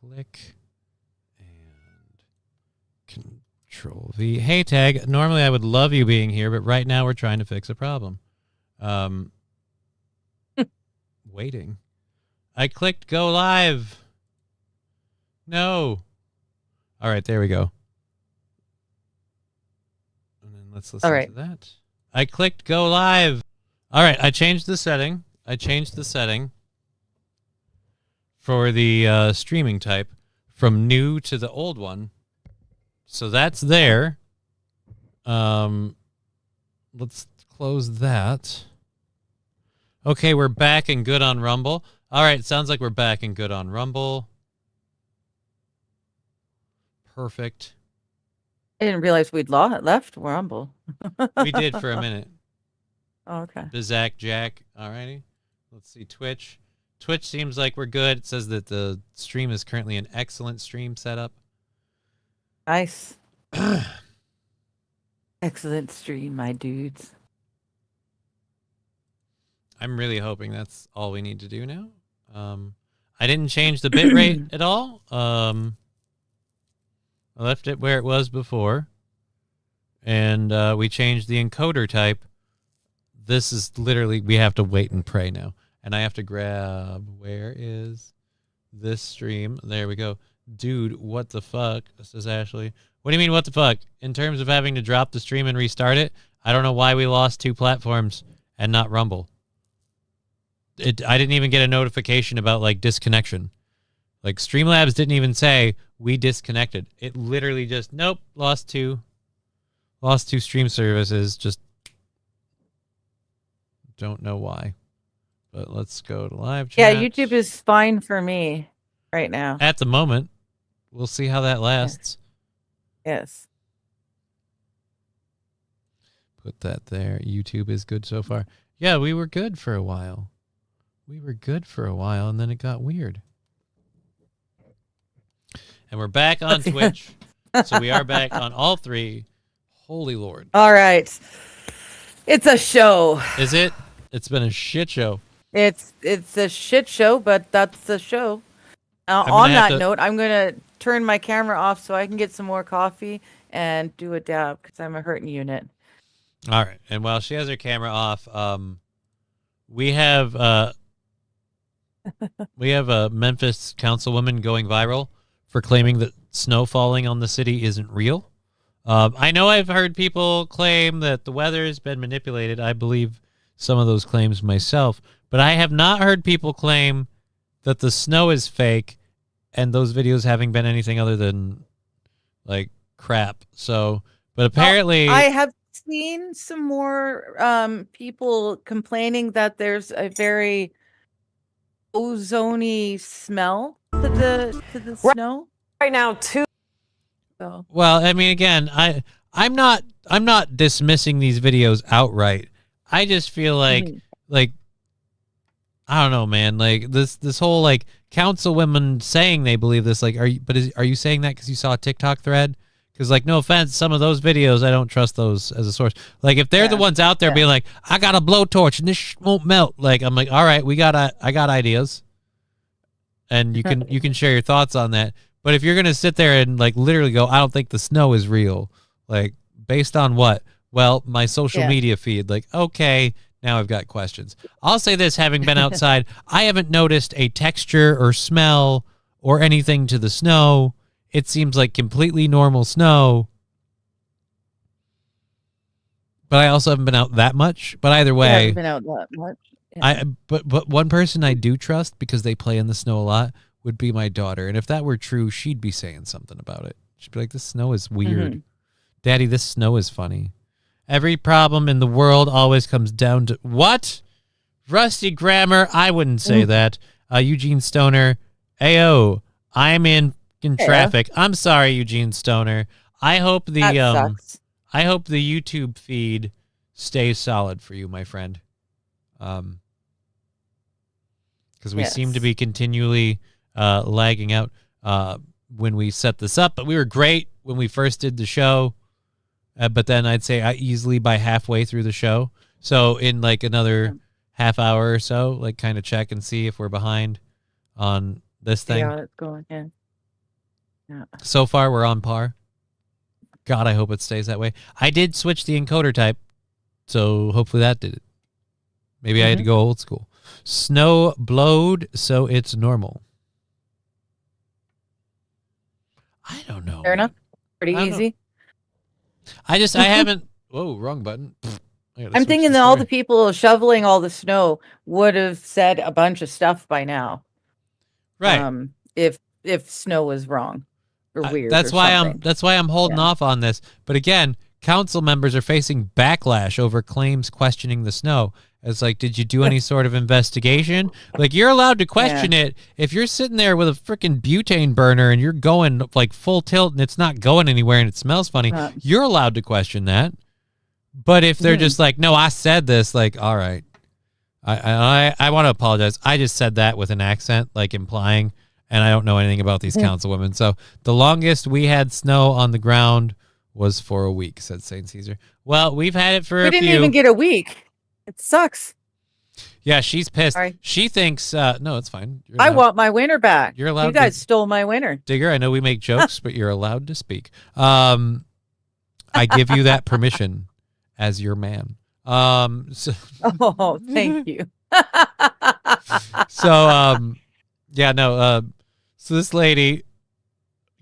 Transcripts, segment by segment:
click and Control V. Hey, Tag. Normally I would love you being here, but right now we're trying to fix a problem. Waiting. I clicked go live. No. All right, there we go. And then let's listen to that. I clicked go live. All right, I changed the setting. For the streaming type from new to the old one. So that's there. Let's close that. Okay, we're back and good on Rumble. All right, sounds like we're back and good on Rumble. Perfect. I didn't realize we'd left Rumble. We did for a minute. Oh, okay. Bizak Jack. All righty. Let's see Twitch. Twitch seems like we're good. It says that the stream is currently an excellent stream setup. Nice. Excellent stream, my dudes. I'm really hoping that's all we need to do now. I didn't change the bitrate at all. I left it where it was before. And we changed the encoder type. This is literally, we have to wait and pray now. And I have to grab, where is this stream? There we go. Dude, what the fuck? Says Ashley. What do you mean, what the fuck? In terms of having to drop the stream and restart it, I don't know why we lost 2 platforms and not Rumble. I didn't even get a notification about, like, disconnection. Like, Streamlabs didn't even say, we disconnected. It literally just, nope, lost 2. Lost 2 stream services. Just don't know why. But let's go to live chat. Yeah, YouTube is fine for me right now. At the moment. We'll see how that lasts. Yes. Put that there. YouTube is good so far. Yeah, we were good for a while. And then it got weird. And we're back on Twitch. So we are back on all 3. Holy Lord. All right. It's a show. Is it? It's been a shit show. It's a shit show, but that's the show. On that note, I'm going to turn my camera off so I can get some more coffee and do a dab because I'm a hurting unit. All right. And while she has her camera off, we have a Memphis councilwoman going viral for claiming that snow falling on the city isn't real. I know I've heard people claim that the weather has been manipulated. I believe some of those claims myself, but I have not heard people claim that the snow is fake and those videos having been anything other than like crap. So, but apparently I have seen some more people complaining that there's a very ozony smell to the snow right now too. So. Well, I mean, again, I'm not dismissing these videos outright. I just feel like I don't know, man. Like this whole like councilwomen saying they believe this. Like, are you saying that because you saw a TikTok thread? Because like, no offense, some of those videos I don't trust those as a source. Like, if they're the ones out there being like, I got a blowtorch and this won't melt. Like, I'm like, all right, I got ideas, and you can share your thoughts on that. But if you're gonna sit there and like literally go, I don't think the snow is real. Like, based on what? Well, my social media feed. Like, okay. Now I've got questions. I'll say this, having been outside, I haven't noticed a texture or smell or anything to the snow. It seems like completely normal snow. But I also haven't been out that much. But either way, I haven't been out that much. Yeah. But one person I do trust because they play in the snow a lot would be my daughter. And if that were true, she'd be saying something about it. She'd be like, this snow is weird. Mm-hmm. Daddy, this snow is funny. Every problem in the world always comes down to what? Rusty grammar. I wouldn't say that. Eugene Stoner. Ayo, I'm in traffic. I'm sorry, Eugene Stoner. I hope the YouTube feed stays solid for you, my friend. Because we seem to be continually lagging out when we set this up. But we were great when we first did the show. But then I'd say easily by halfway through the show. So in like another half hour or so, like kind of check and see if we're behind on this thing. Yeah, it's going. Yeah. Yeah. So far, we're on par. God, I hope it stays that way. I did switch the encoder type, so hopefully that did it. Maybe I had to go old school. Snow blowed, so it's normal. I don't know. Fair enough. Pretty easy. I haven't. Whoa, wrong button. I'm thinking that all the people shoveling all the snow would have said a bunch of stuff by now. Right. If snow was wrong or weird. That's or why something. that's why I'm holding off on this. But again, council members are facing backlash over claims questioning the snow. It's like, did you do any sort of investigation? Like, you're allowed to question it if you're sitting there with a freaking butane burner and you're going like full tilt and it's not going anywhere and it smells funny. You're allowed to question that. But if they're just like, no, I said this, like, all right, I want to apologize. I just said that with an accent, like implying, and I don't know anything about these councilwomen. So the longest we had snow on the ground was for a week, said St. Caesar. Well, we've had it for a few. We didn't even get a week. It sucks. Yeah, she's pissed. Sorry. She thinks, no, it's fine. I want my winter back. You're allowed. You guys stole my winter. Digger, I know we make jokes, but you're allowed to speak. I give you that permission as your man. So, oh, thank you. So, yeah, no. So this lady,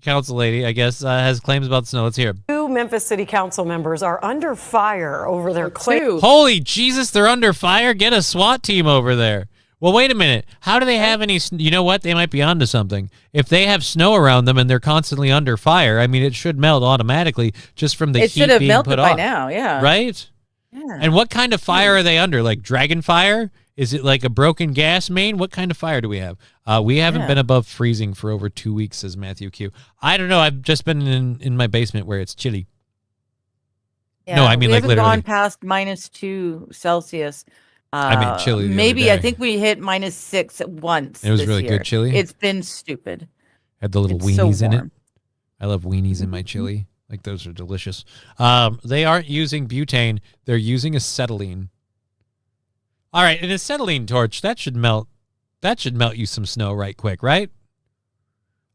council lady, I guess, has claims about the snow. Let's hear him. 2 Memphis City Council members are under fire over their claim. Holy Jesus, they're under fire. Get a SWAT team over there. Well, wait a minute. How do they have any? You know what? They might be onto something. If they have snow around them and they're constantly under fire, I mean, it should melt automatically just from the heat being put off. It should have melted by now, yeah. Right? Yeah. And what kind of fire are they under? Like dragon fire? Is it like a broken gas main? What kind of fire do we have? We haven't been above freezing for over 2 weeks, says Matthew Q. I don't know. I've just been in my basement where it's chilly. Yeah, no, I mean, we like, haven't literally gone past -2 Celsius. I mean, chilly. Maybe I think we hit -6 at once. It was really good chili. It's been stupid. Had the little weenies in it. I love weenies in my chili. Like, those are delicious. They aren't using butane. They're using acetylene. All right, an acetylene torch, that should melt you some snow right quick, right?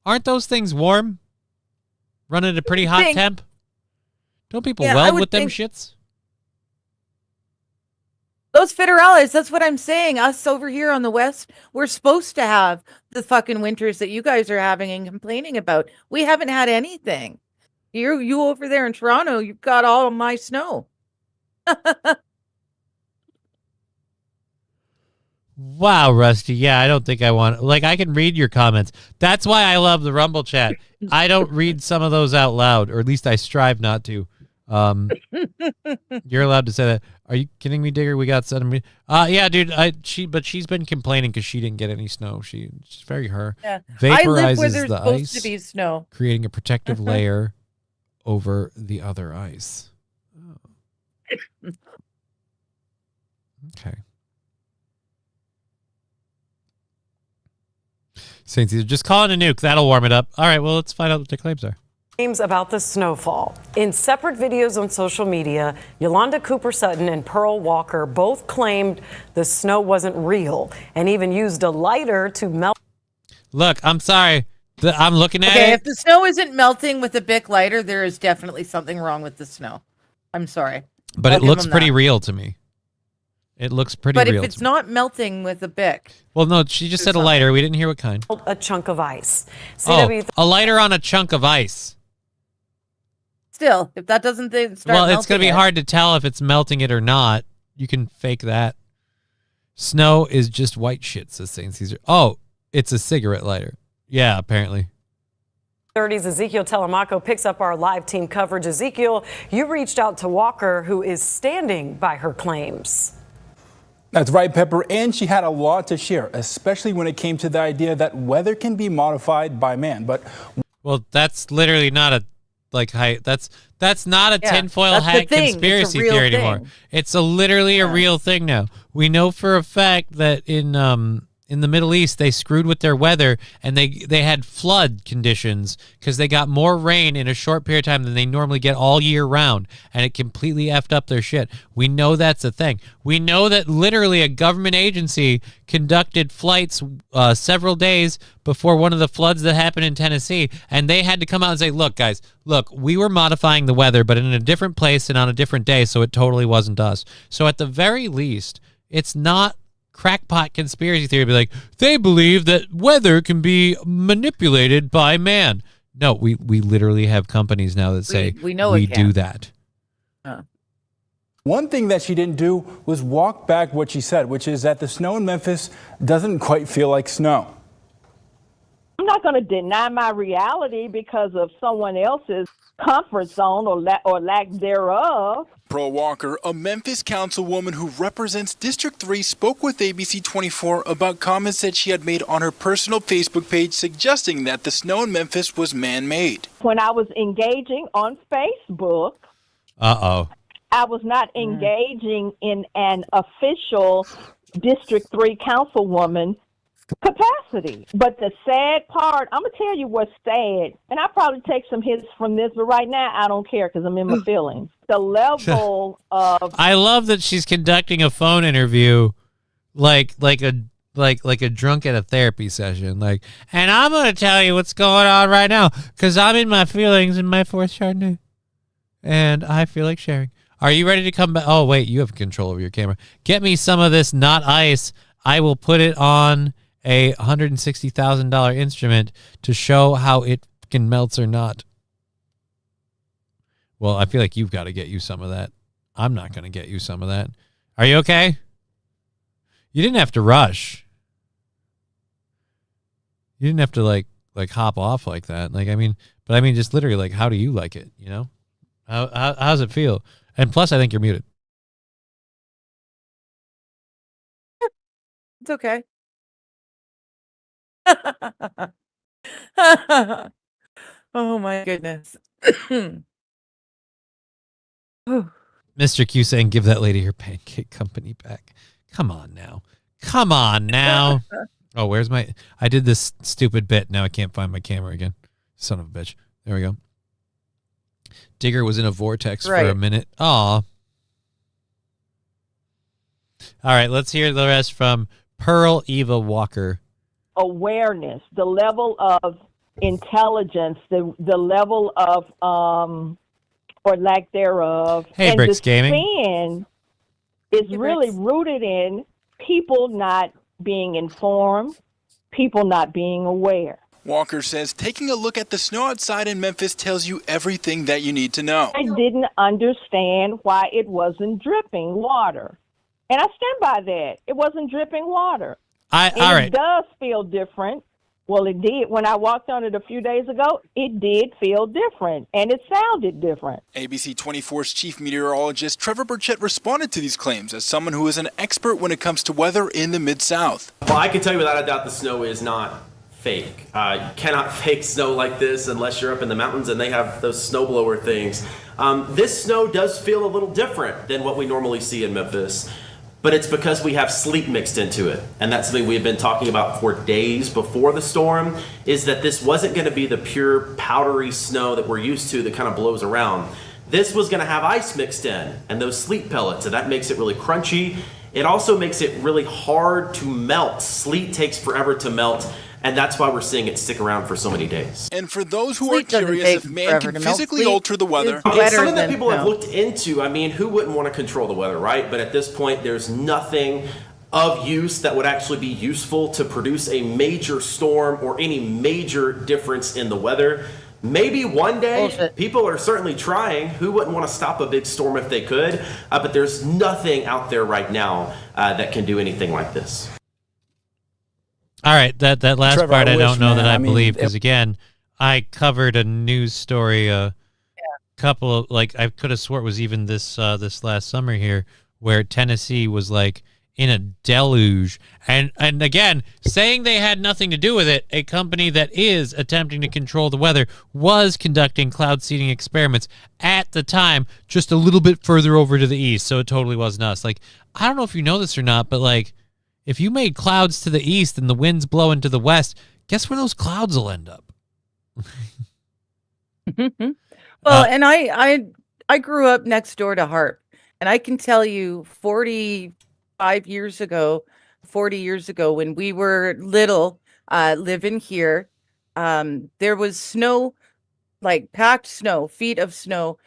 Aren't those things warm? Running at a pretty hot temp? Don't people weld with them shits? Those federales, that's what I'm saying. Us over here on the West, we're supposed to have the fucking winters that you guys are having and complaining about. We haven't had anything. You over there in Toronto, you've got all of my snow. Wow, Rusty. Yeah, I don't think I want... Like, I can read your comments. That's why I love the Rumble chat. I don't read some of those out loud, or at least I strive not to. You're allowed to say that. Are you kidding me, Digger? We got some... yeah, dude. But she's been complaining because she didn't get any snow. She's very her. Yeah. Vaporizes I live where there's the supposed ice, to be snow. creating a protective layer over the other ice. Oh. Okay. Saints, just calling a nuke. That'll warm it up. All right, well, let's find out what the claims are. Claims about the snowfall. In separate videos on social media, Yolanda Cooper Sutton and Pearl Walker both claimed the snow wasn't real and even used a lighter to melt. Look, I'm sorry. I'm looking at it. Okay, if the snow isn't melting with a Bic lighter, there is definitely something wrong with the snow. I'm sorry. But it looks pretty real to me. It looks pretty real. But if it's not melting with a Bic. Well, no, she just said a lighter. We didn't hear what kind. A chunk of ice. A lighter on a chunk of ice. Still, if that doesn't start melting. Well, it's going to be hard to tell if it's melting it or not. You can fake that. Snow is just white shit, says St. Caesar. Oh, it's a cigarette lighter. Yeah, apparently. 30's Ezekiel Telemaco picks up our live team coverage. Ezekiel, you reached out to Walker, who is standing by her claims. That's right, Pepper, and she had a lot to share, especially when it came to the idea that weather can be modified by man. But well, that's literally not a that's not a tinfoil hat conspiracy theory anymore. It's literally a real thing now. We know for a fact that in in the Middle East, they screwed with their weather, and they had flood conditions because they got more rain in a short period of time than they normally get all year round, and it completely effed up their shit. We know that's a thing. We know that literally a government agency conducted flights several days before one of the floods that happened in Tennessee, and they had to come out and say, look, guys, look, we were modifying the weather, but in a different place and on a different day, so it totally wasn't us. So at the very least, it's not crackpot conspiracy theory to be like, they believe that weather can be manipulated by man. No, we literally have companies now that say we know we it can. do that. One thing that she didn't do was walk back what she said, which is that the snow in Memphis doesn't quite feel like snow. I'm not going to deny my reality because of someone else's comfort zone or lack thereof. Pearl Walker, a Memphis councilwoman who represents District 3, spoke with ABC 24 about comments that she had made on her personal Facebook page suggesting that the snow in Memphis was man-made. When I was engaging on Facebook, I was not engaging in an official District 3 councilwoman capacity. But the sad part, I'm going to tell you what's sad, and I probably take some hits from this, but right now I don't care because I'm in my feelings. The level of... I love that she's conducting a phone interview like a drunk at a therapy session. Like, and I'm going to tell you what's going on right now because I'm in my feelings in my fourth Chardonnay. And I feel like sharing. Are you ready to come back? Oh, wait, you have control over your camera. Get me some of this not ice. I will put it on a $160,000 instrument to show how it fucking melts or not. Well, I feel like you've got to get you some of that. I'm not going to get you some of that. Are you okay? You didn't have to rush. You didn't have to like hop off like that. Like, I mean, just literally, like, how do you like it? You know, how does it feel? And plus, I think you're muted. It's okay. Oh my goodness. Mr. Q saying, give that lady her pancake company back. Come on now. Come on now. Oh, where's my... I did this stupid bit. Now I can't find my camera again. Son of a bitch. There we go. Digger was in a vortex for a minute. Aw. All right, let's hear the rest from Pearl Eva Walker. Awareness, the level of intelligence, the level of or lack thereof. Hey, and Bricks the Gaming. Sin is really rooted in people not being informed, people not being aware. Walker says taking a look at the snow outside in Memphis tells you everything that you need to know. I didn't understand why it wasn't dripping water. And I stand by that. It wasn't dripping water. All right. It does feel different. Well, it did. When I walked on it a few days ago, it did feel different, and it sounded different. ABC 24's chief meteorologist Trevor Burchett responded to these claims as someone who is an expert when it comes to weather in the Mid-South. Well, I can tell you without a doubt the snow is not fake. You cannot fake snow like this unless you're up in the mountains and they have those snowblower things. This snow does feel a little different than what we normally see in Memphis. But it's because we have sleet mixed into it. And that's something we've been talking about for days before the storm, is that this wasn't going to be the pure powdery snow that we're used to that kind of blows around. This was going to have ice mixed in and those sleet pellets, and that makes it really crunchy. It also makes it really hard to melt. Sleet takes forever to melt, and that's why we're seeing it stick around for so many days. And for those who are curious if man can physically alter the weather, it's something that people have looked into. I mean, who wouldn't want to control the weather, right? But at this point, there's nothing of use that would actually be useful to produce a major storm or any major difference in the weather. Maybe one day, people are certainly trying. Who wouldn't want to stop a big storm if they could? But there's nothing out there right now that can do anything like this. All right, that last Trevor, part I wish, don't know man. that I I mean, believe, because again, I covered a news story couple of, like, I could have swore it was even this last summer here, where Tennessee was like in a deluge, and again, saying they had nothing to do with it, a company that is attempting to control the weather was conducting cloud seeding experiments at the time, just a little bit further over to the east, so it totally wasn't us. Like, I don't know if you know this or not, but like, if you made clouds to the east and the winds blow into the west, guess where those clouds will end up? Well, and I grew up next door to Harp, and I can tell you 45 years ago, 40 years ago, when we were little, living here, there was snow, like packed snow, feet of snow,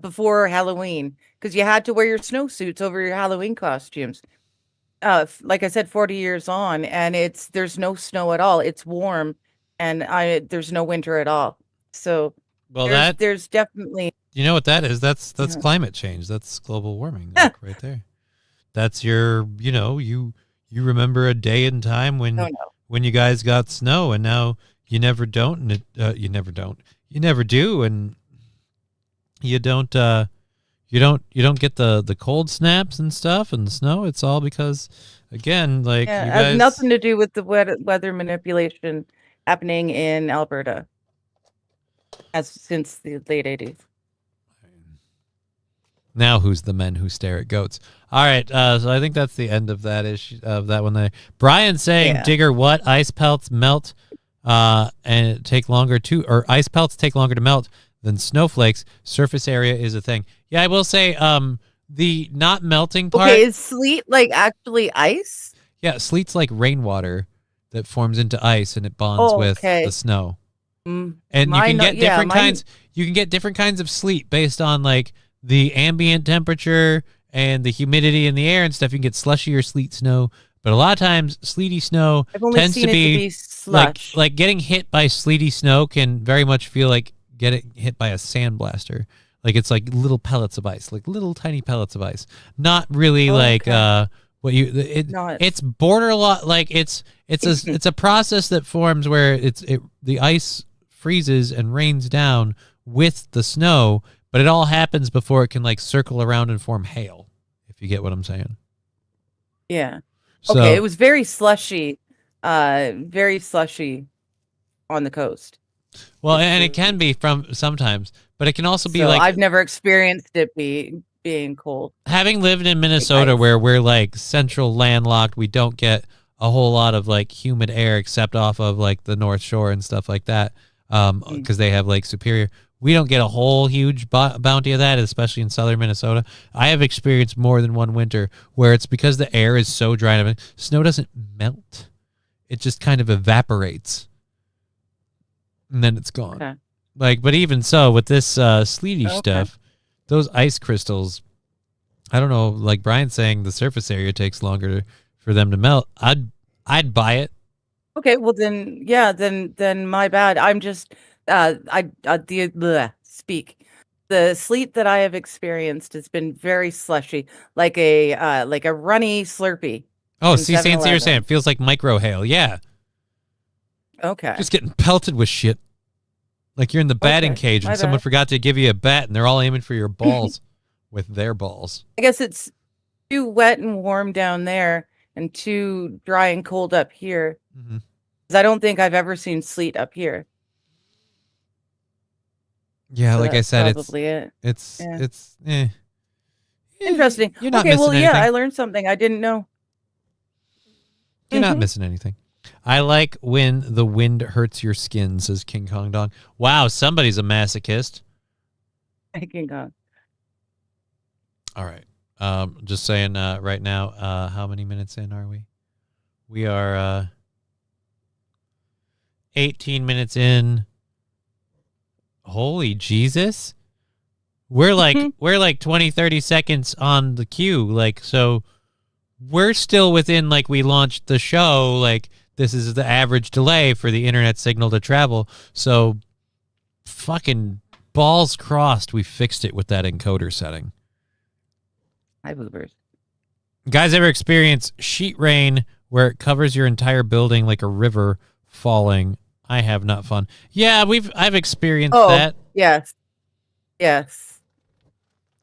before Halloween, because you had to wear your snowsuits over your Halloween costumes. Like I said, 40 years on, and there's no snow at all. It's warm, and there's no winter at all. So Well, there's definitely, you know what that is? That's climate change. That's global warming, like, right there. That's your, you remember a day and time when when you guys got snow, and now you never don't, and you never do, and you don't get the cold snaps and stuff and the snow. It's all because, again, like, yeah, you it guys. has nothing to do with the weather manipulation happening in Alberta, since the late 80s. Now who's the men who stare at goats? All right, so I think that's the end of that issue, of that one there. Brian saying, Digger, what? Ice pelts melt and take longer or ice pelts take longer to melt than snowflakes. Surface area is a thing. Yeah, I will say the not melting part. Okay, is sleet like actually ice? Yeah, sleet's like rainwater that forms into ice and it bonds with the snow. And you can get different kinds. You can get different kinds of sleet based on like the ambient temperature and the humidity in the air and stuff. You can get slushy or sleet snow, but a lot of times sleety snow tends to be slush. Like getting hit by sleety snow can very much feel like getting hit by a sandblaster. Like it's like little pellets of ice, like little tiny pellets of ice. Not really like what you. It's borderline. Like it's a process that forms where the ice freezes and rains down with the snow, but it all happens before it can like circle around and form hail, if you get what I'm saying. Yeah. So, okay, it was very slushy on the coast. Well, and it can be from sometimes, but it can also be like, I've never experienced it being cold. Having lived in Minnesota, where we're like central landlocked, we don't get a whole lot of like humid air except off of like the North Shore and stuff like that, because they have Lake Superior. We don't get a whole huge bounty of that, especially in southern Minnesota. I have experienced more than one winter where it's because the air is so dry and snow doesn't melt. It just kind of evaporates. And then it's gone. Okay. Like, but even so, with this sleety stuff, those ice crystals, I don't know, like Brian's saying, the surface area takes longer for them to melt. I'd buy it. Okay, well then my bad. I'm just the sleet that I have experienced has been very slushy, like a runny Slurpee. Oh, see, you're saying it feels like micro hail. Yeah. Okay. Just getting pelted with shit. Like you're in the batting cage and someone forgot to give you a bat and they're all aiming for your balls with their balls. I guess it's too wet and warm down there and too dry and cold up here. Mm-hmm. 'Cause I don't think I've ever seen sleet up here. Yeah, So like I said, it's interesting. You're not okay, well, missing yeah, anything. I learned something I didn't know. You're not missing anything. I like when the wind hurts your skin, says King Kong Dong. Wow, somebody's a masochist. King Kong. All right. Just saying right now, how many minutes in are we? We are 18 minutes in. Holy Jesus. We're like 20, 30 seconds on the queue. Like, so we're still within, like, we launched the show, like, this is the average delay for the internet signal to travel. So fucking balls crossed, we fixed it with that encoder setting. Hi, bloopers. Guys, ever experience sheet rain where it covers your entire building like a river falling? I have, not fun. Yeah, I've experienced that. Yes. Yes.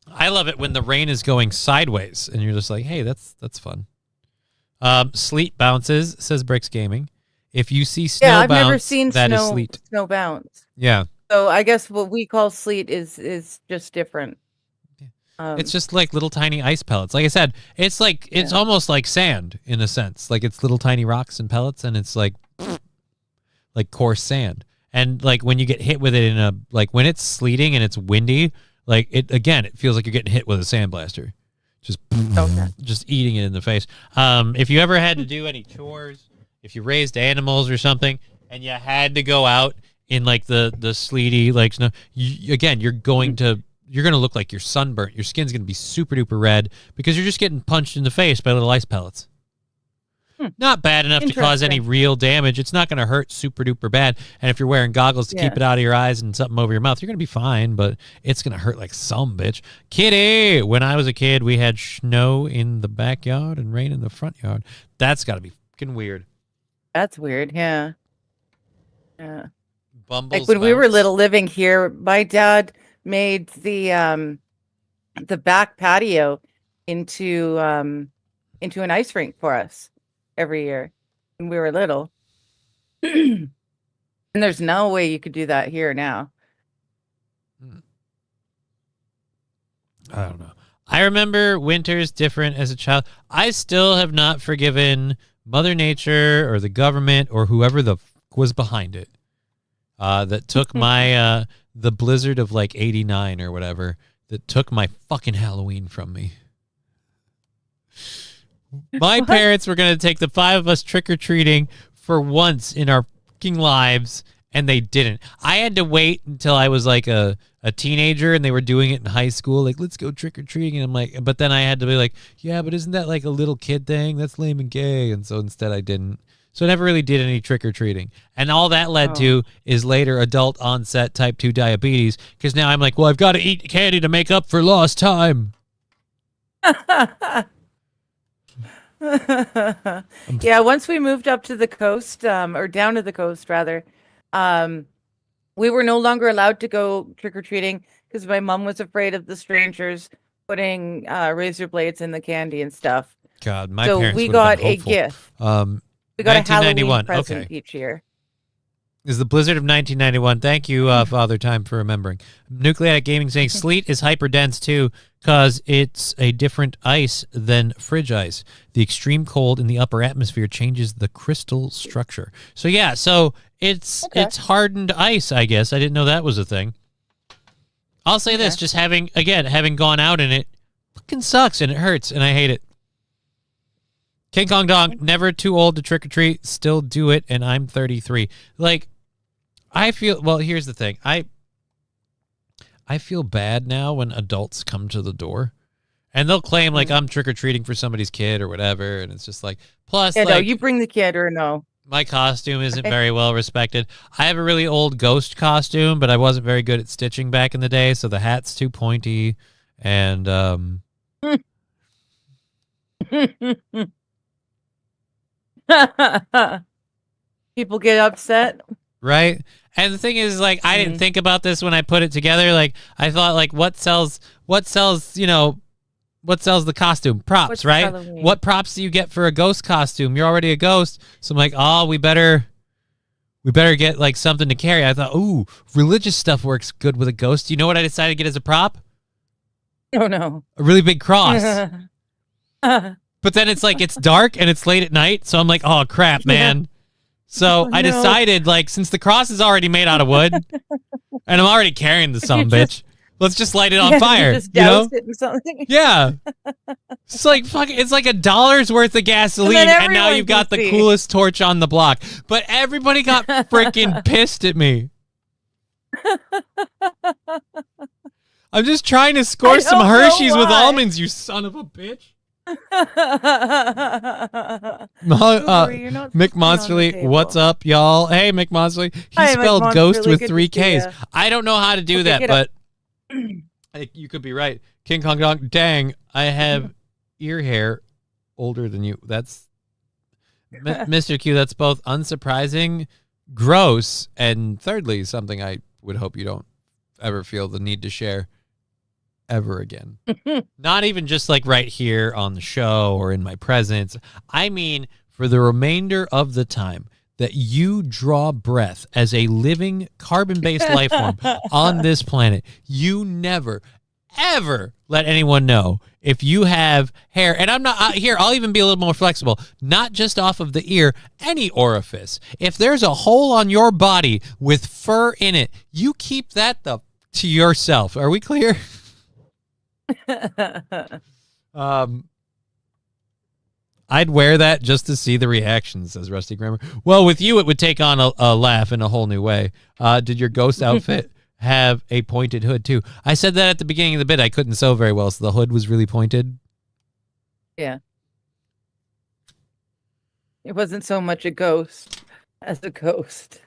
I love it when the rain is going sideways and you're just like, hey, that's fun. Sleet bounces, says Bricks Gaming. If you see snow I've bounce, never seen that is sleet. Snow bounce. Yeah. So I guess what we call sleet is just different. It's just like little tiny ice pellets. Like I said, it's like it's almost like sand in a sense. Like it's little tiny rocks and pellets, and it's like coarse sand. And like when you get hit with it in a like when it's sleeting and it's windy, like it feels like you're getting hit with a sandblaster. Just eating it in the face. If you ever had to do any chores, if you raised animals or something, and you had to go out in like the sleety like snow, you're going to look like you're sunburnt. Your skin's going to be super duper red because you're just getting punched in the face by little ice pellets. Not bad enough to cause any real damage. It's not going to hurt super duper bad. And if you're wearing goggles to keep it out of your eyes and something over your mouth, you're going to be fine, but it's going to hurt like some bitch. Kitty! When I was a kid, we had snow in the backyard and rain in the front yard. That's got to be fucking weird. That's weird, yeah. Yeah. Bumbles like when we were little living here, my dad made the back patio into an ice rink for us every year when we were little. And there's no way you could do that here now. I don't know. I remember winters different as a child. I still have not forgiven Mother Nature or the government or whoever was behind it that took my the blizzard of like 89 or whatever that took my fucking Halloween from me. My parents were going to take the 5 of us trick-or-treating for once in our fucking lives, and they didn't. I had to wait until I was like a teenager, and they were doing it in high school, like, let's go trick-or-treating, and I'm like, but then I had to be like, yeah, but isn't that like a little kid thing? That's lame and gay, and so instead I didn't. So I never really did any trick-or-treating. And all that led to is later adult onset type 2 diabetes, because now I'm like, well, I've got to eat candy to make up for lost time. Yeah, once we moved up to the coast, or down to the coast rather, we were no longer allowed to go trick-or-treating because my mom was afraid of the strangers putting razor blades in the candy and stuff. God, my so parents we would got have been a hopeful. gift. We got a Halloween present each year. Is the blizzard of 1991. Thank you, Father Time, for remembering. Nucleatic Gaming saying sleet is hyper dense too, because it's a different ice than fridge ice. The extreme cold in the upper atmosphere changes the crystal structure. So yeah, it's hardened ice, I guess. I didn't know that was a thing. I'll say this, just having gone out in it, fucking sucks and it hurts and I hate it. King Kong Dong, never too old to trick or treat, still do it, and I'm 33. Like, I feel, well, here's the thing. I feel bad now when adults come to the door and they'll claim like I'm trick or treating for somebody's kid or whatever, and it's just like, plus, no, you bring the kid or no. My costume isn't very well respected. I have a really old ghost costume, but I wasn't very good at stitching back in the day, so the hat's too pointy, and people get upset, right? And the thing is, like, I didn't think about this when I put it together. Like, I thought, like, what sells the costume? Props, right? Halloween? What props do you get for a ghost costume? You're already a ghost. So I'm like, oh, we better get like something to carry. I thought, ooh, religious stuff works good with a ghost. You know what I decided to get as a prop? Oh no. A really big cross. But then it's like, it's dark and it's late at night. So I'm like, oh crap, man. So I decided, like, since the cross is already made out of wood and I'm already carrying the bitch, let's just light it on fire. Just douse it in something. Yeah. It's like it's like $1 worth of gasoline, and now you've got the coolest torch on the block. But everybody got freaking pissed at me. I'm just trying to score some Hershey's with almonds, you son of a bitch. Mick Monsterly, what's up, y'all? Hey, Mick Monsterly. He spelled ghost with 3 Ks. I don't know how to do that, but you could be right. King Kong Dong, dang, I have ear hair older than you. That's Mr. Q. That's both unsurprising, gross, and thirdly, something I would hope you don't ever feel the need to share ever again. Not even just like right here on the show or in my presence. I mean, for the remainder of the time that you draw breath as a living carbon-based life form on this planet, you never, ever let anyone know if you have hair, and I'm not here, I'll even be a little more flexible, not just off of the ear, any orifice. If there's a hole on your body with fur in it, you keep that to yourself. Are we clear? I'd wear that just to see the reactions, says Rusty Grammar. Well, with you, it would take on a laugh in a whole new way. Did your ghost outfit have a pointed hood, too? I said that at the beginning of the bit. I couldn't sew very well, so the hood was really pointed. Yeah. It wasn't so much a ghost as a ghost.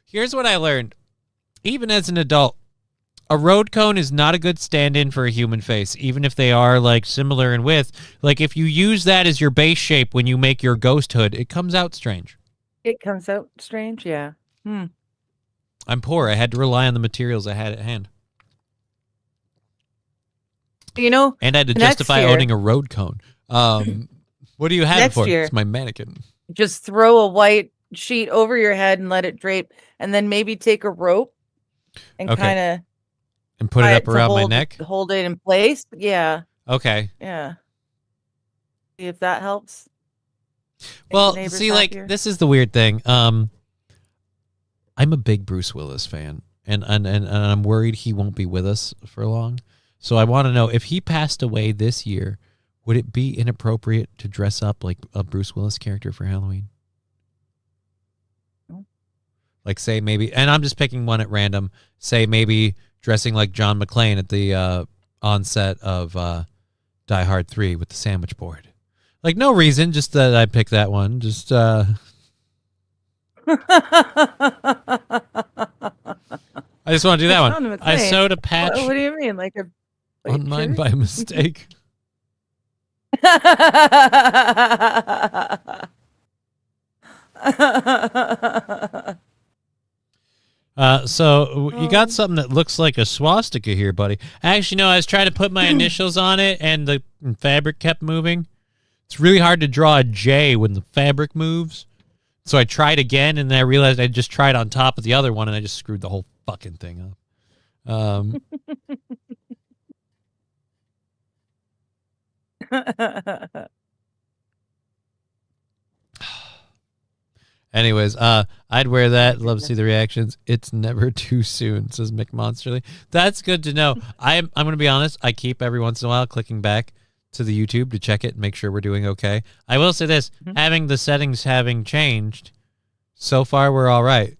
Here's what I learned. Even as an adult, a road cone is not a good stand-in for a human face, even if they are like similar in width. Like if you use that as your base shape when you make your ghost hood, it comes out strange. It comes out strange, yeah. I'm poor. I had to rely on the materials I had at hand. You know, and I had to justify owning a road cone. What do you have for? It's my mannequin. Just throw a white sheet over your head and let it drape, and then maybe take a rope and kind of and put it up around my neck. Hold it in place. Yeah. Okay. Yeah. See if that helps. Well, see, like this is the weird thing. I'm a big Bruce Willis fan, and I'm worried he won't be with us for long. So I want to know if he passed away this year, would it be inappropriate to dress up like a Bruce Willis character for Halloween? Like say maybe, and I'm just picking one at random, say maybe dressing like John McClane at the onset of Die Hard 3 with the sandwich board. Like no reason, just that I picked that one. Just I just want to do that one. I sewed a patch. What do you mean? Like a on mine by mistake. So you got something that looks like a swastika here, buddy. Actually, no, I was trying to put my initials on it, and the fabric kept moving. It's really hard to draw a J when the fabric moves. So I tried again, and then I realized I just tried on top of the other one, and I just screwed the whole fucking thing up. Anyways, I'd wear that. Love to see the reactions. It's never too soon, says McMonsterly. That's good to know. I'm going to be honest. I keep every once in a while clicking back to the YouTube to check it and make sure we're doing okay. I will say this, having the settings having changed, so far we're all right.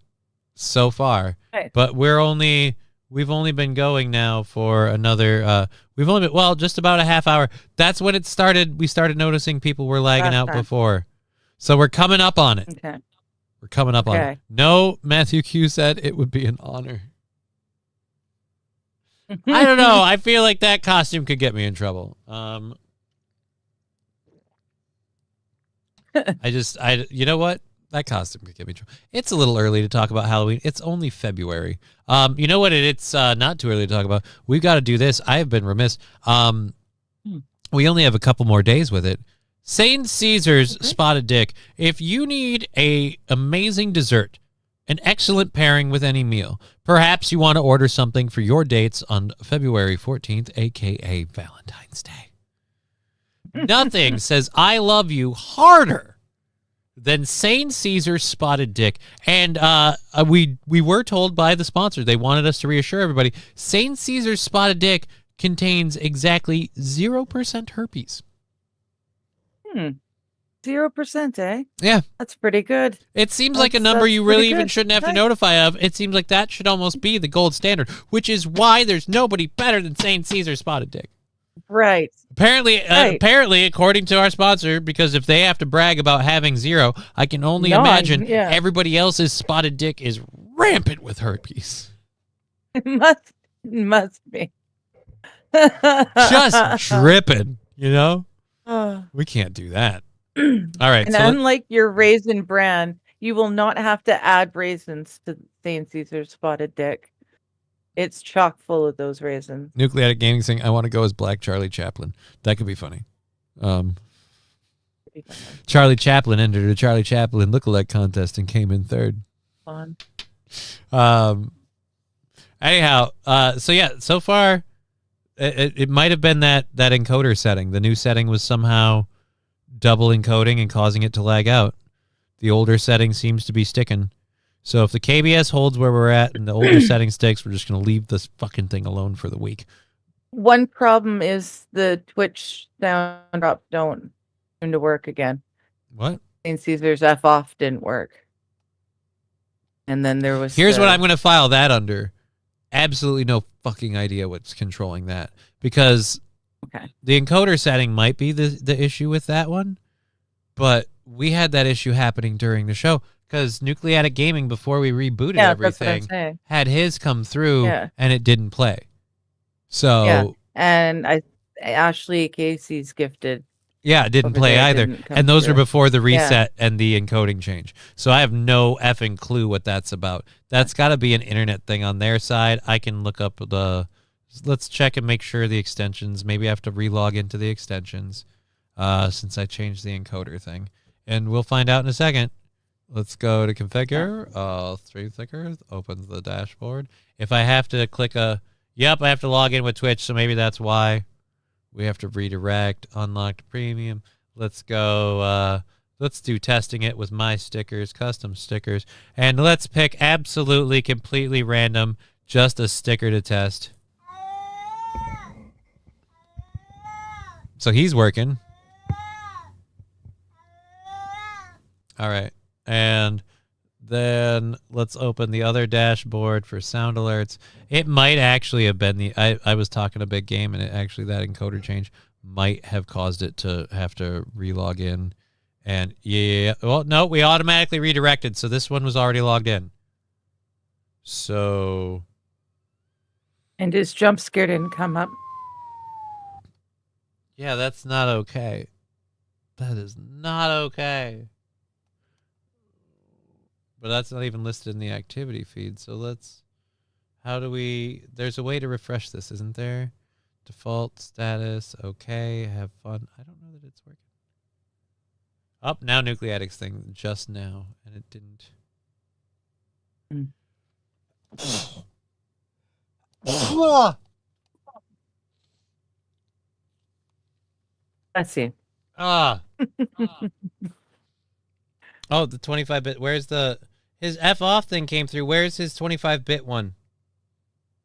So far. Right. But we've only been going now for another, just about a half hour. That's when it started. We started noticing people were lagging out before. So we're coming up on it. Okay. We're coming up on it. No, Matthew Q said it would be an honor. I don't know. I feel like that costume could get me in trouble. You know what? That costume could get me in trouble. It's a little early to talk about Halloween. It's only February. You know what? It's not too early to talk about. We've got to do this. I have been remiss. We only have a couple more days with it. St. Caesar's Spotted Dick. If you need a amazing dessert, an excellent pairing with any meal, perhaps you want to order something for your dates on February 14th, a.k.a. Valentine's Day. Nothing says I love you harder than St. Caesar's Spotted Dick. And we were told by the sponsor, they wanted us to reassure everybody, St. Caesar's Spotted Dick contains exactly 0% herpes. 0%, eh? Yeah. That's pretty good. It seems like a number you really even shouldn't have to notify of. It seems like that should almost be the gold standard, which is why there's nobody better than St. Caesar's Spotted Dick. Right. Apparently, according to our sponsor, because if they have to brag about having 0, I can only imagine everybody else's Spotted Dick is rampant with herpes. It must be. Just dripping, you know? We can't do that. All right. And unlike your raisin bran, you will not have to add raisins to St. Caesar's Spotted Dick. It's chock full of those raisins. Nucleatic Gaming saying, I want to go as Black Charlie Chaplin. That could be funny. Charlie Chaplin entered a Charlie Chaplin lookalike contest and came in 3rd. Fun. Anyhow, so far, it might have been that encoder setting. The new setting was somehow double encoding and causing it to lag out. The older setting seems to be sticking. So if the KBS holds where we're at and the older setting sticks, we're just going to leave this fucking thing alone for the week. One problem is the Twitch sound drop don't seem to work again. What? St. Caesar's F off didn't work. And then there was... Here's what I'm going to file that under. Absolutely no fucking idea what's controlling that. Because the encoder setting might be the issue with that one. But we had that issue happening during the show. Because Nucleatic Gaming, before we rebooted everything, had his come through and it didn't play. So and Ashley Casey's gifted. Yeah, it didn't play either. And those were before the reset and the encoding change. So I have no effing clue what that's about. That's got to be an internet thing on their side. I can look up let's check and make sure the extensions. Maybe I have to relog into the extensions since I changed the encoder thing. And we'll find out in a second. Let's go to configure. Stream Clicker opens the dashboard. If I have to click I have to log in with Twitch, so maybe that's why we have to redirect, unlocked premium. Let's go. Let's do testing it with my stickers, custom stickers, and let's pick absolutely completely random, just a sticker to test. So he's working. All right. And then let's open the other dashboard for sound alerts. It might actually have been I was talking a big game, and that encoder change might have caused it to have to relog in. And well, no, we automatically redirected, so this one was already logged in. So. And his jump scare didn't come up. Yeah, that's not okay. That is not okay. But that's not even listed in the activity feed. So there's a way to refresh this, isn't there? Default status, okay, have fun. I don't know that it's working. Now Nucleatic's thing just now, and it didn't. I see. Oh, the 25-bit. Where's his F off thing came through? Where's his 25-bit one?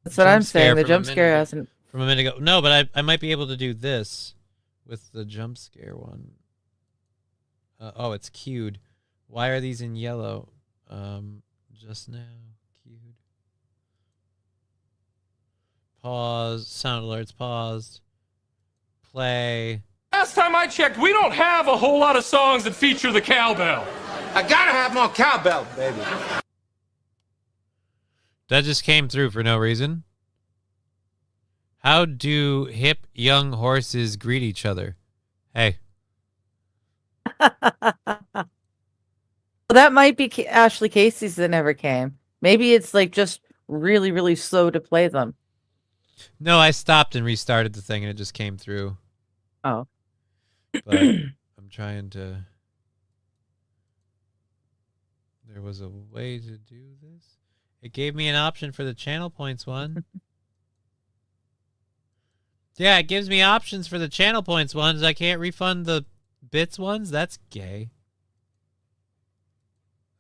That's what I'm saying. The jump scare hasn't. From a minute ago. No, but I might be able to do this with the jump scare one. It's queued. Why are these in yellow? Just now. Queued. Pause. Sound alerts paused. Play. Last time I checked, we don't have a whole lot of songs that feature the cowbell. I gotta have more cowbell, baby. That just came through for no reason. How do hip young horses greet each other? Hey. Well, that might be Ashley Casey's that never came. Maybe it's like just really, really slow to play them. No, I stopped and restarted the thing and it just came through. Oh. But I'm trying to... There was a way to do this. It gave me an option for the channel points one. Yeah, it gives me options for the channel points ones. I can't refund the bits ones? That's gay.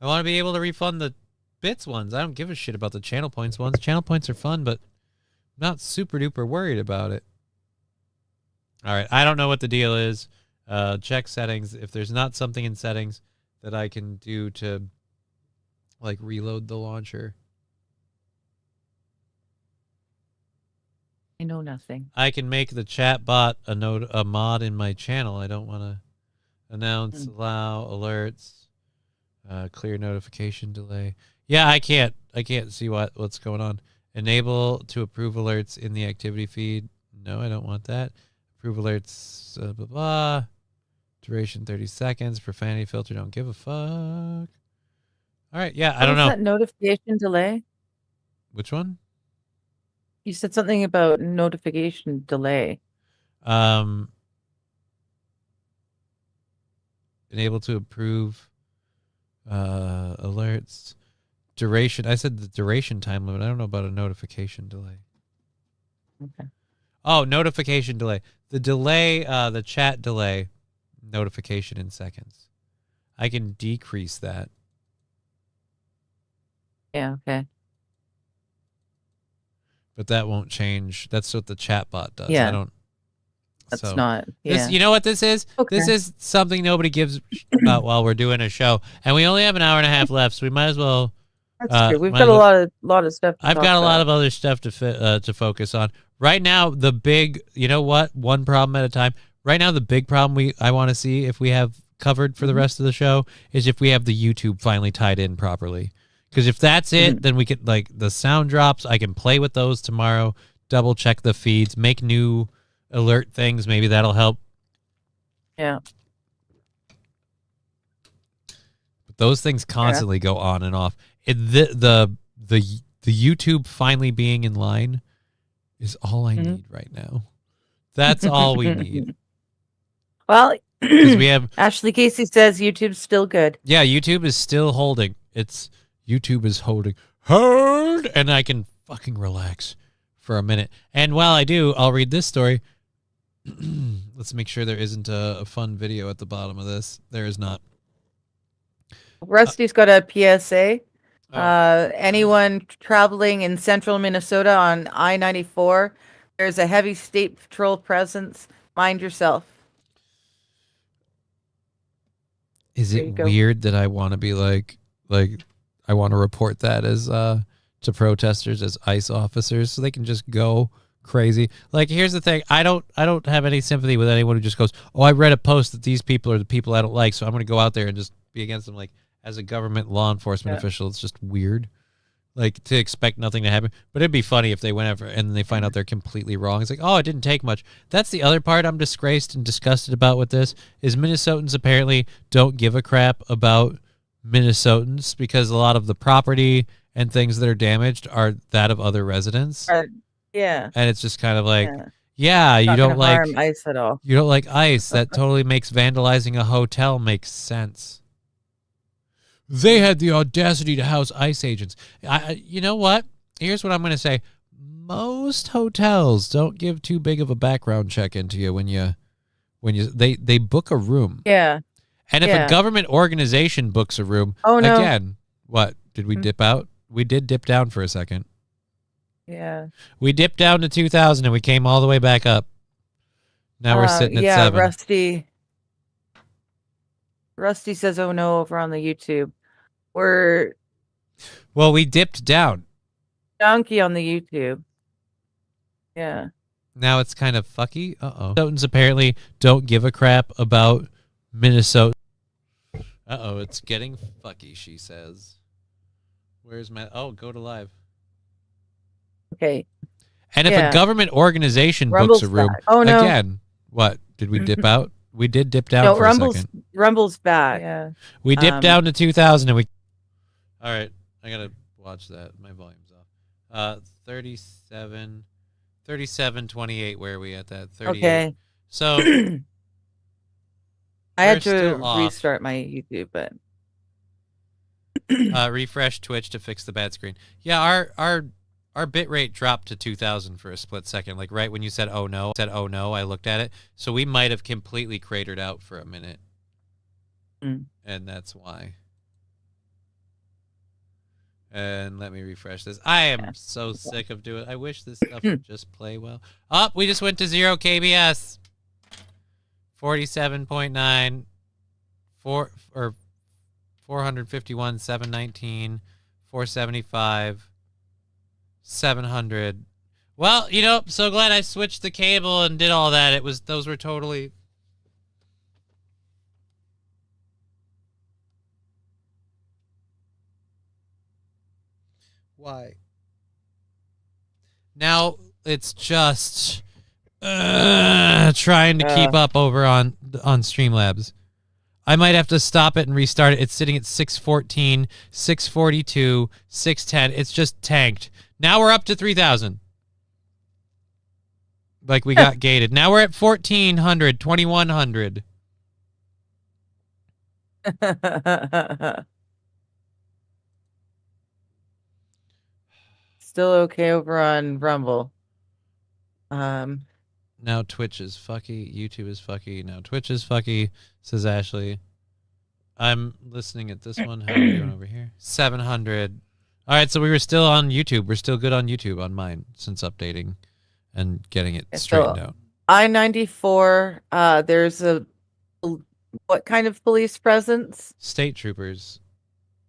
I want to be able to refund the bits ones. I don't give a shit about the channel points ones. Channel points are fun, but I'm not super duper worried about it. All right, I don't know what the deal is. Check settings. If there's not something in settings that I can do to like reload the launcher. I know nothing. I can make the chat bot a mod in my channel. I don't want to announce, allow, alerts, clear notification delay. Yeah, I can't see what's going on. Enable to approve alerts in the activity feed. No, I don't want that. Approve alerts, blah, blah. Duration 30 seconds. Profanity filter, don't give a fuck. All right, yeah, I don't know. That notification delay? Which one? You said something about notification delay. Enable to approve alerts. duration. I said the duration time limit. I don't know about a notification delay. Okay. Oh, notification delay. The delay, the chat delay, notification in seconds. I can decrease that. Yeah. Okay. But that won't change. That's what the chat bot does. Yeah. I don't. That's so, not. Yeah. This, you know what this is? Okay. This is something nobody gives about while we're doing a show, and we only have an hour and a half left, so we might as well. That's true. We've might got as a well- lot of stuff. I've got a lot of other stuff to focus on. Right now, the big, you know what? One problem at a time. Right now, the big problem I want to see if we have covered for the rest of the show is if we have the YouTube finally tied in properly. Because if that's it, then we could, like, the sound drops, I can play with those tomorrow, double check the feeds, make new alert things. Maybe that'll help. Yeah. But those things constantly go on and off. The YouTube finally being in line is all I need right now. That's all we need. Well, Because we have Ashley Casey says YouTube's still good. Yeah, YouTube is still holding. YouTube is holding hard, and I can fucking relax for a minute. And while I do, I'll read this story. Let's make sure there isn't a fun video at the bottom of this. There is not. Rusty's got a PSA. Anyone traveling in central Minnesota on I-94, there's a heavy state patrol presence. Mind yourself. Is There it you go. weird that I want to be like I want to report that as to protesters as ICE officers so they can just go crazy? Like, here's the thing. I don't have any sympathy with anyone who just goes, "Oh, I read a post that these people are the people I don't like, so I'm going to go out there and just be against them." Like, as a government law enforcement official, it's just weird. Like, to expect nothing to happen. But it'd be funny if they went over and they find out they're completely wrong. It's like, oh, it didn't take much. That's the other part I'm disgraced and disgusted about with this, is Minnesotans apparently don't give a crap about Minnesotans because a lot of the property and things that are damaged are that of other residents. Yeah. And it's just kind of like, Yeah. you Not don't gonna like harm ICE at all. You don't like ICE. That totally makes vandalizing a hotel make sense. They had the audacity to house ICE agents. You know what? Here's what I'm going to say. Most hotels don't give too big of a background check into you when they book a room. Yeah. And if a government organization books a room, again, what? Did we dip out? We did dip down for a second. Yeah. We dipped down to 2,000 and we came all the way back up. Now we're sitting at 7. Rusty says, "Oh no," over on the YouTube. Well, we dipped down. Donkey on the YouTube. Yeah. Now it's kind of fucky. Minnesotans apparently don't give a crap about Minnesota. It's getting fucky, she says. Where's my... Oh, go to live. Okay. And if a government organization books a room... Back. Oh, no. Again, what? Did we dip out? We did dip down for a second. Rumble's back. Yeah. We dipped down to 2,000 and we... All right. I got to watch that. My volume's off. 37.28. Where are we at that? 38. Okay. So... I had to restart my YouTube, but... refresh Twitch to fix the bad screen. Yeah, our bitrate dropped to 2,000 for a split second. Like right when you said "oh no," I looked at it. So we might have completely cratered out for a minute, and that's why. And let me refresh this. I am so sick of doing. I wish this stuff would just play well. Oh, we just went to 0 KBS. 47.9, 451, 719, 475, 700. Well, so glad I switched the cable and did all that. Those were totally... Why? Now it's just trying to keep up over on Streamlabs. I might have to stop it and restart it. It's sitting at 614, 642, 610. It's just tanked. Now we're up to 3,000. Like we got gated. Now we're at 1,400, 2,100. still okay over on Rumble. Now Twitch is fucky. YouTube is fucky. Now Twitch is fucky, says Ashley. I'm listening at this one. How are we doing over here? 700. All right, so we were still on YouTube. We're still good on YouTube on mine since updating and getting it straightened out. I-94, there's what kind of police presence? State troopers.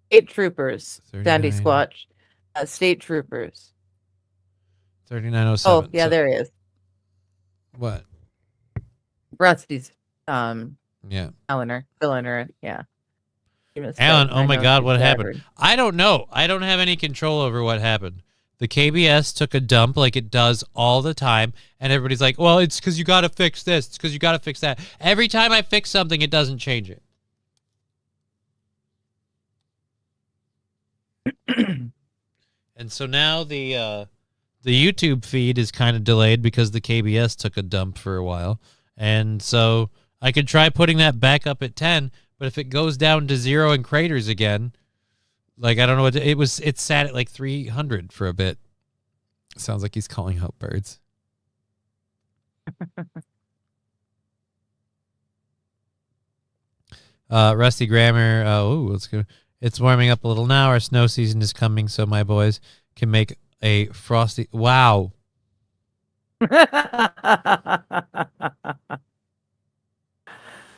State troopers. 39. Dandy Squatch. State troopers. 3907. Oh, yeah, there he is. What? Rusty's, Yeah. Eleanor, yeah. Alan, oh my God, what happened? I don't know. I don't have any control over what happened. The KBS took a dump like it does all the time, and everybody's like, well, it's because you got to fix this. It's because you got to fix that. Every time I fix something, it doesn't change it. And so now the YouTube feed is kind of delayed because the KBS took a dump for a while. And so I could try putting that back up at 10, but if it goes down to 0 and craters again, like, I don't know what it sat at like 300 for a bit. Sounds like he's calling out birds. Rusty Grammar. Let's go. It's warming up a little now. Our snow season is coming, so my boys can make a frosty. Wow.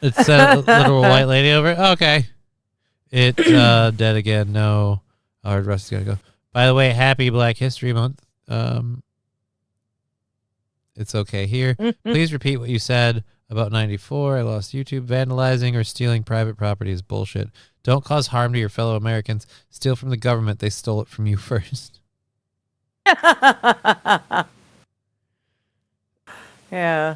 It's a little white lady over. Okay. It's dead again. No. Oh, Rusty's gotta go. By the way, happy Black History Month. It's okay here. Please repeat what you said about 94. I lost YouTube. Vandalizing or stealing private property is bullshit. Don't cause harm to your fellow Americans. Steal from the government. They stole it from you first. Yeah.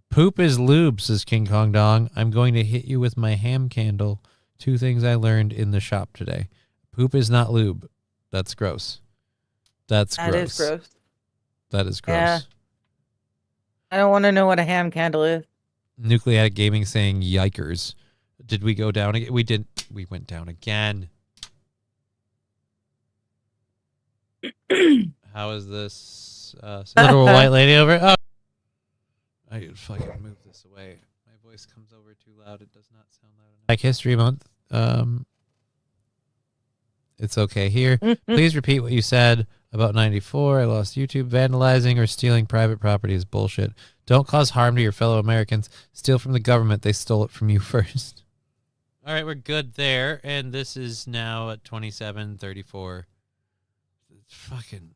Poop is lube, says King Kong Dong. I'm going to hit you with my ham candle. 2 things I learned in the shop today. Poop is not lube. That's gross. That is gross. That is gross. Yeah. I don't want to know what a ham candle is. Nucleatic Gaming saying yikers. Did we go down again? We didn't. We went down again. How is this? Little white lady over? Oh. I could fucking move this away. My voice comes over too loud. It does not sound loud enough. Black History Month. It's okay here. Please repeat what you said about 94. I lost YouTube. Vandalizing or stealing private property is bullshit. Don't cause harm to your fellow Americans. Steal from the government. They stole it from you first. All right, we're good there. And this is now at 27:34. It's fucking...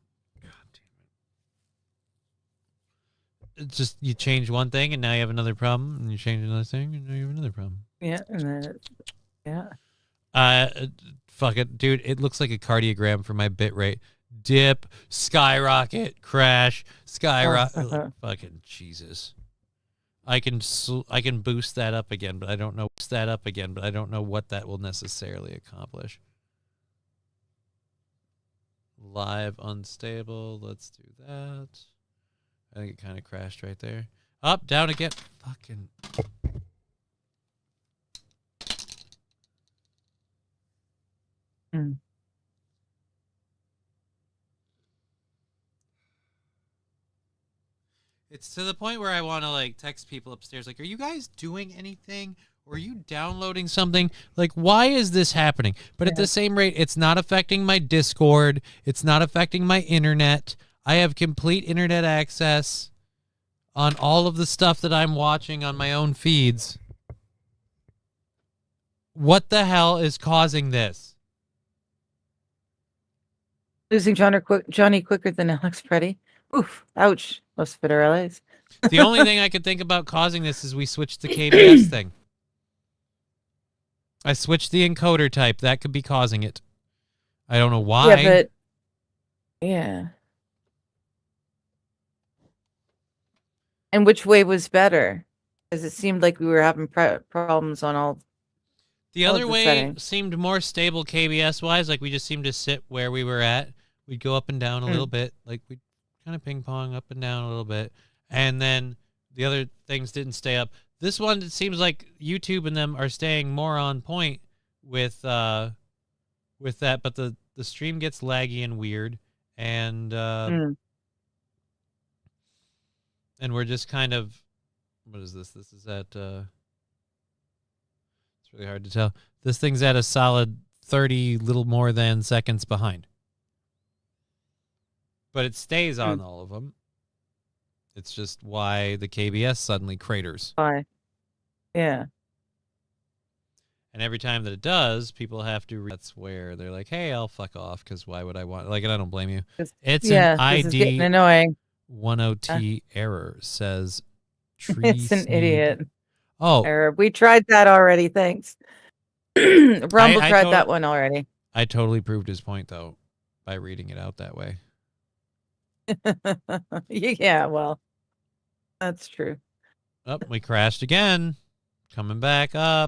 It's just you change one thing and now you have another problem, and you change another thing and now you have another problem. Yeah, and then yeah. Fuck it, dude. It looks like a cardiogram for my bit rate. Dip, skyrocket, crash, skyrocket. Fucking Jesus. I can boost that up again, but I don't know what that will necessarily accomplish. Live unstable. Let's do that. I think it kind of crashed right there. Up, down again. Fucking. It's to the point where I want to like text people upstairs like, are you guys doing anything? Or are you downloading something? Like, why is this happening? But at the same rate, it's not affecting my Discord. It's not affecting my internet. I have complete internet access on all of the stuff that I'm watching on my own feeds. What the hell is causing this? Losing Johnny quicker than Alex Preddy. Oof. Ouch. Most of it are LAs. The only thing I could think about causing this is we switched the KBS thing. I switched the encoder type. That could be causing it. I don't know why. Yeah, but... Yeah. And which way was better? Because it seemed like we were having problems on all... The other way seemed more stable KBS-wise. Like, we just seemed to sit where we were at. We'd go up and down a little bit. Like, we'd kind of ping-pong up and down a little bit. And then the other things didn't stay up. This one, it seems like YouTube and them are staying more on point with that. But the the stream gets laggy and weird, and and we're just kind of, what is this? This is at it's really hard to tell. This thing's at a solid 30 little more than seconds behind. But it stays on all of them. It's just why the KBS suddenly craters. Why? Yeah. And every time that it does, people have to. That's where they're like, "Hey, I'll fuck off," because why would I want? Like, and I don't blame you. It's an It's getting annoying. 10T error says. It's an idiot. Oh, error. We tried that already. Thanks. Rumble tried that one already. I totally proved his point though by reading it out that way. Yeah, well, that's true. Oh, we crashed again. Coming back up.